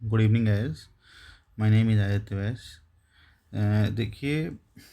Good evening guys. My name is Aditya वैस। देखिए,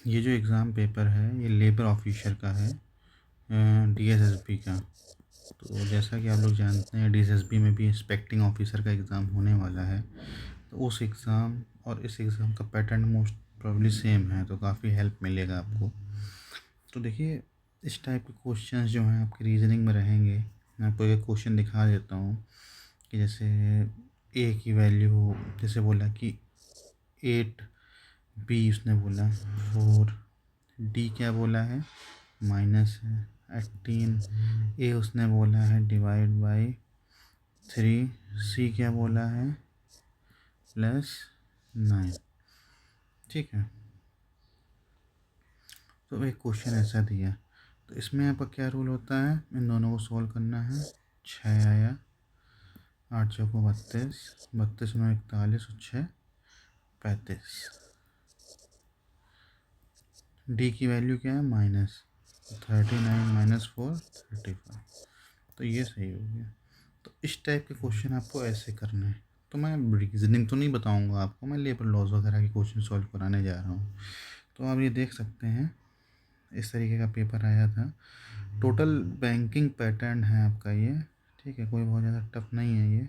ये जो एग्ज़ाम पेपर है ये लेबर ऑफिसर का है, डीएसएसबी का। तो जैसा कि आप लोग जानते हैं डीएसएसबी में भी इंस्पेक्टिंग ऑफिसर का एग्ज़ाम होने वाला है। तो उस एग्ज़ाम और इस एग्ज़ाम का पैटर्न मोस्ट प्रॉब्ली सेम है, तो काफ़ी हेल्प मिलेगा आपको। तो देखिए, इस टाइप के क्वेश्चंस जो हैं आपके रीजनिंग में रहेंगे। मैं आपको एक क्वेश्चन दिखा देता हूँ कि जैसे ए की वैल्यू जैसे बोला कि 8, बी उसने बोला 4, डी क्या बोला है माइनस है 18, ए उसने बोला है डिवाइड बाई 3, सी क्या बोला है +9। ठीक है, तो एक क्वेश्चन ऐसा दिया, तो इसमें आपका क्या रूल होता है, इन दोनों को सॉल्व करना है। 6 आया, 8 चौको 32, 32 में 41 और 6 35। डी की वैल्यू क्या है -39 - 4 35। तो ये सही हो गया। तो इस टाइप के क्वेश्चन आपको ऐसे करना है। तो मैं रीजनिंग तो नहीं बताऊंगा आपको, मैं लेबर लॉज वगैरह के क्वेश्चन सॉल्व कराने जा रहा हूँ। तो आप ये देख सकते हैं, इस तरीके का पेपर आया था। टोटल बैंकिंग पैटर्न है आपका ये। ठीक है, कोई बहुत ज़्यादा टफ नहीं है ये।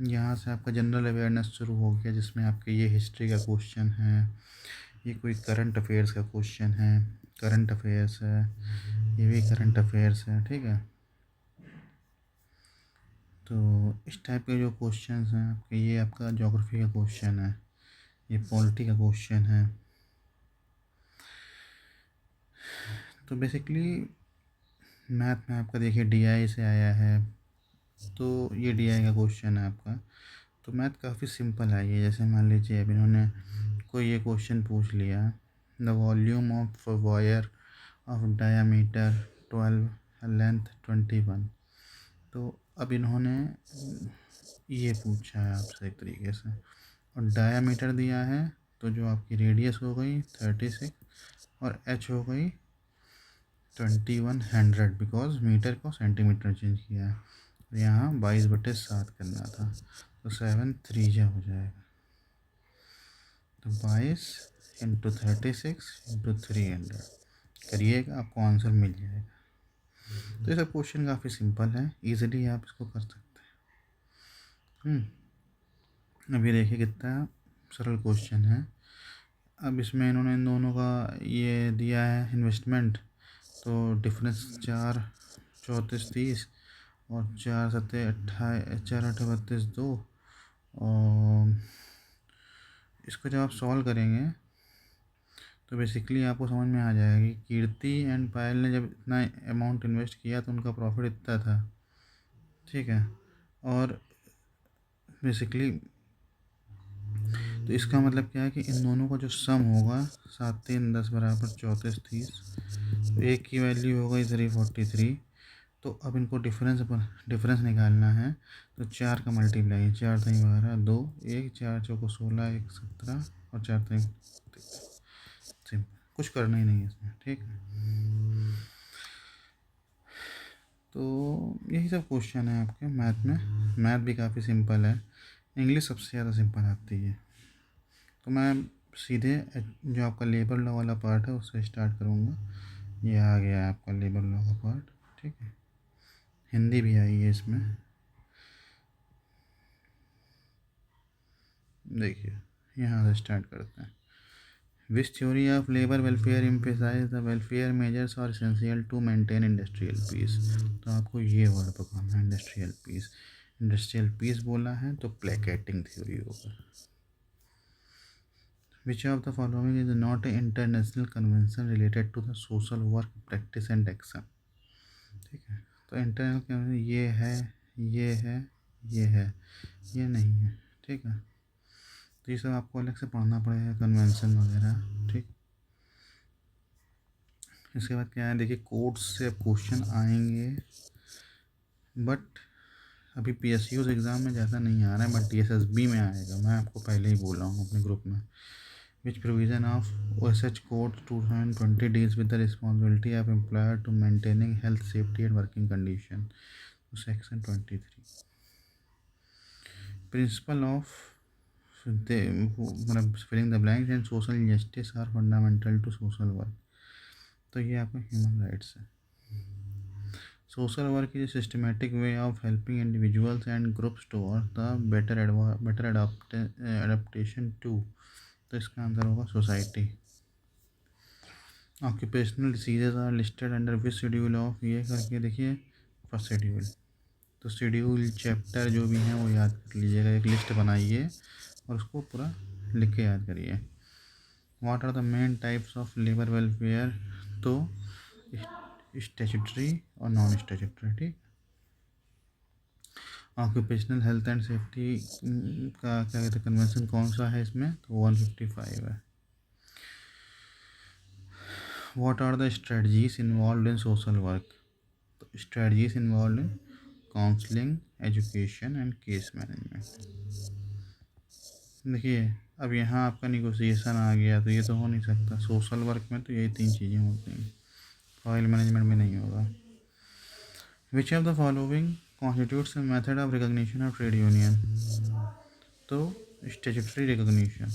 यहाँ से आपका जनरल अवेयरनेस शुरू हो गया, जिसमें आपके ये हिस्ट्री का क्वेश्चन है, ये कोई करंट अफेयर्स का क्वेश्चन है, करंट अफेयर्स है, ये भी करंट अफेयर्स है। ठीक है, तो इस टाइप के जो क्वेश्चंस हैं आपके, ये आपका ज्योग्राफी का क्वेश्चन है, ये पॉलिटी का क्वेश्चन है। तो बेसिकली मैथ में आपका देखिए डीआई से आया है, तो ये डीआई का क्वेश्चन है आपका। तो मैथ काफ़ी सिंपल आई है। जैसे मान लीजिए अब इन्होंने कोई ये क्वेश्चन पूछ लिया, the volume of wire of diameter 12, length 21। तो अब इन्होंने ये पूछा है आपसे एक तरीके से, और डायामीटर दिया है, तो जो आपकी रेडियस हो गई 36 और एच हो गई 2100, बिकॉज मीटर को सेंटीमीटर चेंज किया है। और यहाँ 22/7 करना था, तो 7 3 जा हो जाएगा। तो 22 × 36 × 300 करिएगा, आपको आंसर मिल जाएगा। तो ये सब क्वेश्चन काफ़ी सिंपल है, इजीली आप इसको कर सकते हैं। अभी देखिए कितना सरल क्वेश्चन है। अब इसमें इन्होंने इन दोनों का ये दिया है इन्वेस्टमेंट, तो डिफरेंस 4 34 30 और 4 7 28 4 8 32 2। और इसको जब आप सॉल्व करेंगे तो बेसिकली आपको समझ में आ जाएगा कि कीर्ति एंड पायल ने जब इतना अमाउंट इन्वेस्ट किया तो उनका प्रॉफिट इतना था। ठीक है, और बेसिकली तो इसका मतलब क्या है कि इन दोनों का जो सम होगा 7 3 10 बराबर 34 30। तो एक की वैल्यू हो गई 343। तो अब इनको डिफरेंस निकालना है, तो 4 का मल्टीप्लाई, 4 3 12 2 1 4 चौको 16 1 17 और 4 3 सिंपल, कुछ करना ही नहीं है इसमें। ठीक है, तो यही सब क्वेश्चन है आपके मैथ में। मैथ भी काफ़ी सिंपल है, इंग्लिश सबसे ज़्यादा सिंपल आती है। तो मैं सीधे जो आपका लेबर लॉ वाला पार्ट है उससे स्टार्ट करूँगा। ये आ गया है आपका लेबर लॉ का पार्ट। ठीक है, हिंदी भी आई है इसमें। देखिए, यहाँ से स्टार्ट करते हैं। Which theory of labour welfare emphasise the welfare measures are essential to maintain industrial peace. तो आपको ये वर्ड पकड़ना है, इंडस्ट्रियल पीस। इंडस्ट्रियल पीस बोला है तो प्लेकेटिंग थ्योरी होगा। Which of the following is not an international convention related to the social work practice and action? ठीक है, तो इंटरनल कन्वेंशन ये है, ये है, ये है, ये नहीं है। ठीक है, तो ये सब आपको अलग से पढ़ना पड़ेगा, कन्वेंशन वगैरह। ठीक, इसके बाद क्या है, देखिए कोर्ट्स से क्वेश्चन आएंगे, बट अभी PSU एग्ज़ाम में ज़्यादा नहीं आ रहा है, बट DSSB में आएगा। मैं आपको पहले ही बोल रहा हूँ अपने ग्रुप में। Which provision of OSH Code 2020 deals with the responsibility of employer to maintaining health, safety and working condition? Section 23 principle of मतलब filling the blanks and social justice are fundamental to social work. तो ये आपका human rights है। Social work is systematic way of helping individuals and groups towards the better adaptation to. तो इसका answer होगा society. Occupational diseases are listed under which schedule of, ये करके देखिए फर्स्ट शेड्यूल। तो शेड्यूल चैप्टर जो भी हैं वो याद कर लीजिएगा, एक लिस्ट बनाइए और उसको पूरा लिख के याद करिए। What are the main types of labour welfare, तो स्टैट्यूटरी और नॉन स्टैट्यूटरी, ठीक। ऑक्यूपेशनल हेल्थ एंड सेफ्टी का क्या कहते हैं कन्वेंशन कौन सा है इसमें, तो 155 है। What are the strategies involve in social work, तो strategies involve in counselling, education and case management. देखिए अब यहाँ आपका निगोसिएशन आ गया, तो ये तो हो नहीं सकता। सोशल वर्क में तो यही 3 चीज़ें होती हैं, फाइल मैनेजमेंट में नहीं होगा। Which of the following constitutes a method of recognition of trade union, तो statutory recognition.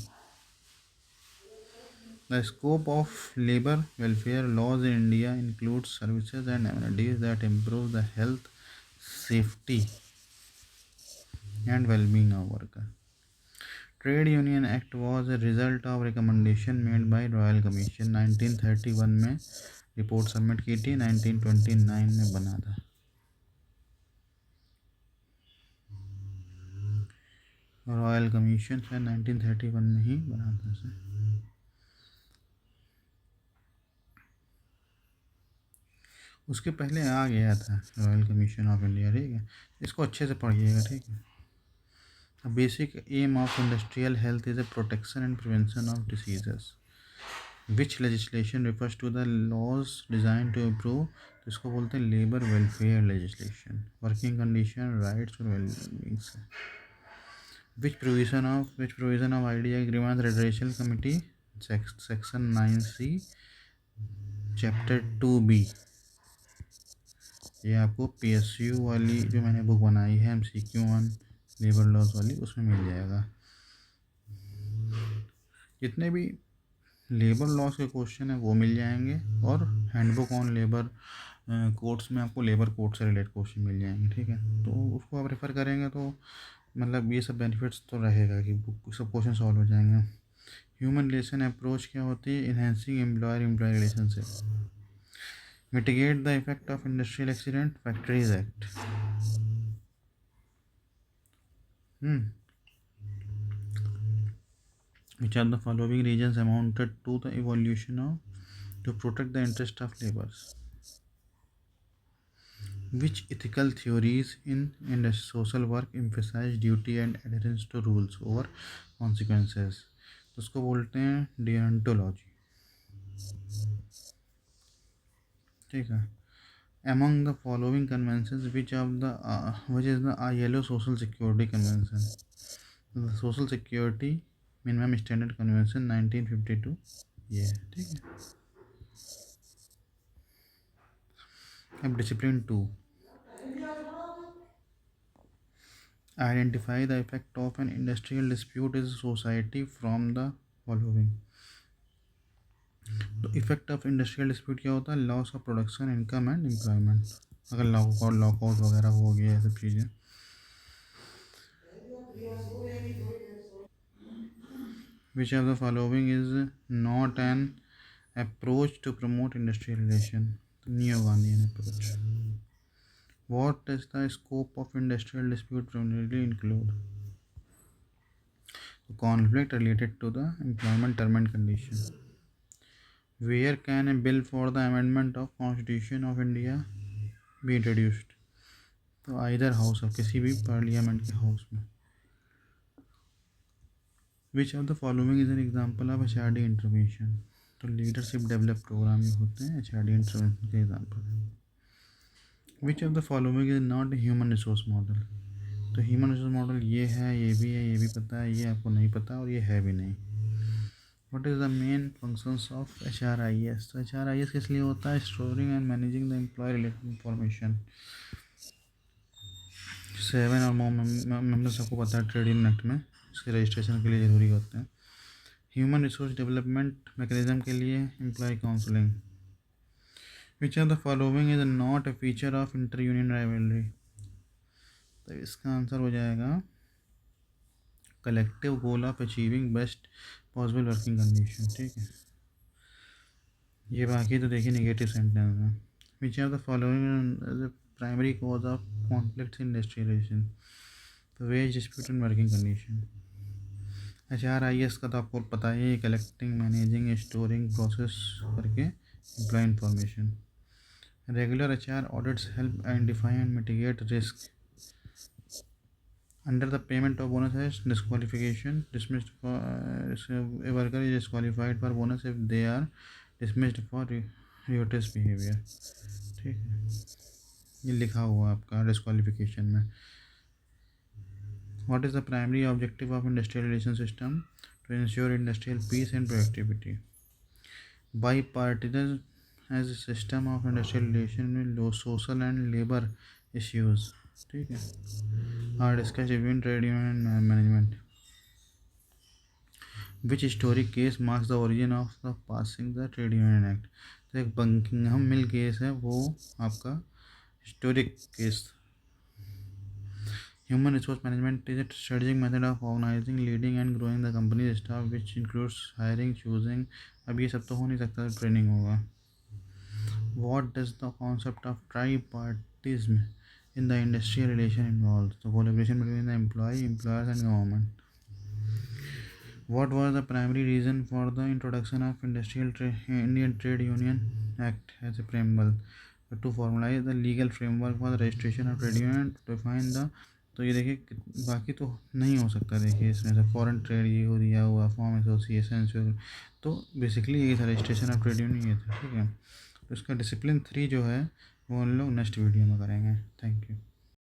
The scope of labour welfare laws in India includes services and amenities that improve the health, safety and wellbeing of worker. Trade union act was a result of recommendation made by royal commission. 1931 में report submit की थी, 1929 में बना था। Royal commission से 1931 में ही बना था सर। उसके पहले आ गया था रॉयल कमीशन ऑफ इंडिया, ठीक है। इसको अच्छे से पढ़िएगा, ठीक है। A basic aim of industrial health is a protection and prevention of diseases. Which legislation refers to the laws designed to improve, तो इसको बोलते हैं labour welfare legislation, working condition, rights और वेलबींग से। Which provision of IDI grievance redressal committee, section 9C chapter 2B। ये आपको PSU वाली जो मैंने बुक बनाई है MCQ1 लेबर लॉज वाली, उसमें मिल जाएगा। जितने भी लेबर लॉज के क्वेश्चन है वो मिल जाएंगे, और हैंडबुक ऑन लेबर कोड्स में आपको लेबर कोड से रिलेटेड क्वेश्चन मिल जाएंगे, ठीक है। तो उसको आप रेफ़र करेंगे तो मतलब ये सब बेनिफिट्स तो रहेगा कि बुक सब क्वेश्चन सॉल्व हो जाएंगे। ह्यूमन रिलेशन अप्रोच क्या होती है, enhancing employer employee relationship. Mitigate the effect of industrial accident, factories act. Which of the following regions amounted to the evolution of to protect the interest of laborers? Which ethical theories in social work emphasize duty and adherence to rules over consequences? तो उसको बोलते हैं डियंटोलॉजी, ठीक है। Among the following conventions, which is the ILO Social Security Convention? The Social Security Minimum Standard Convention 1952, ये है, ठीक है। अब discipline 2, identify the effect of an industrial dispute is society from the following. तो इफेक्ट ऑफ इंडस्ट्रियल डिस्प्यूट क्या होता है, loss of production, income and employment. अगर लॉकआउट वगैरह हो गया, ये सब चीज़ें। Which of the following is not an approach to promote industrial relation, neo Gandhian approach. What does the scope of industrial dispute primarily include? Conflict related to the employment term and condition. Where can a bill for the amendment of Constitution of India be introduced? तो either house of किसी भी parliament के house में। Which of the following is an example of HRD intervention? तो leadership develop programme ये होते हैं HRD intervention के example. Which of the following is not a human resource model? तो ह्यूमन रिसोर्स मॉडल ये है, ये भी है, ये भी पता है, ये आपको नहीं पता और ये है भी नहीं। What is the main functions of HRIS? तो HRIS किस लिए होता है, storing and managing the employ related information. 7 और मोर मेंबर्स आपको पता है ट्रेड यूनियन एक्ट में इसके रजिस्ट्रेशन के लिए ज़रूरी होते हैं। ह्यूमन रिसोर्स डेवलपमेंट मैकेनिज्म के लिए employ counselling. Which of the following is not a feature of inter union rivalry. तो इसका आंसर हो जाएगा collective goal of achieving best possible working condition. ठीक है, ये बाकी तो देखिए नेगेटिव सेंटेंस है। Which of the following primary cause of conflict in industrial relation. तो wage dispute and working condition. HRIS का तो आपको पता है, कलेक्टिंग मैनेजिंग स्टोरिंग प्रोसेस करके employ information. Regular HR audits help identify and mitigate risk. Under the payment of bonus is disqualification, dismissed for a worker is disqualified for bonus if they are dismissed for riotous behavior। ठीक है, ये लिखा हुआ है आपका disqualification में। What is the primary objective of industrial relation system? To ensure industrial peace and productivity। Bipartisan as a system of industrial relation with low social and labor issues। ठीक है, are discussed between trade union and management। Which historic case marks the origin of the passing the Trade Union Act। तो एक Buckingham mill case है, वो आपका historic case. Human resource management is a strategic method of organizing leading and growing the company staff which includes hiring choosing. अब ये सब तो हो नहीं सकता, ट्रेनिंग होगा। What does the concept of tripartism in the industrial relation involve. तो collaboration between the employ employers and government. What was the primary reason for the introduction of Indian Trade Union Act as a preamble? To formalize the legal framework for the registration of trade union, to define the। तो ये देखिए बाकी तो नहीं हो सकता, देखिए इसमें से फॉरेन ट्रेड ये हो दिया हुआ, फॉर्म एसोसिएशन, तो बेसिकली ये था रजिस्ट्रेशन ऑफ ट्रेड यूनियन ये था। ठीक है, तो इसका डिसिप्लिन 3 जो है वो हम लोग नेक्स्ट वीडियो में करेंगे। Thank you.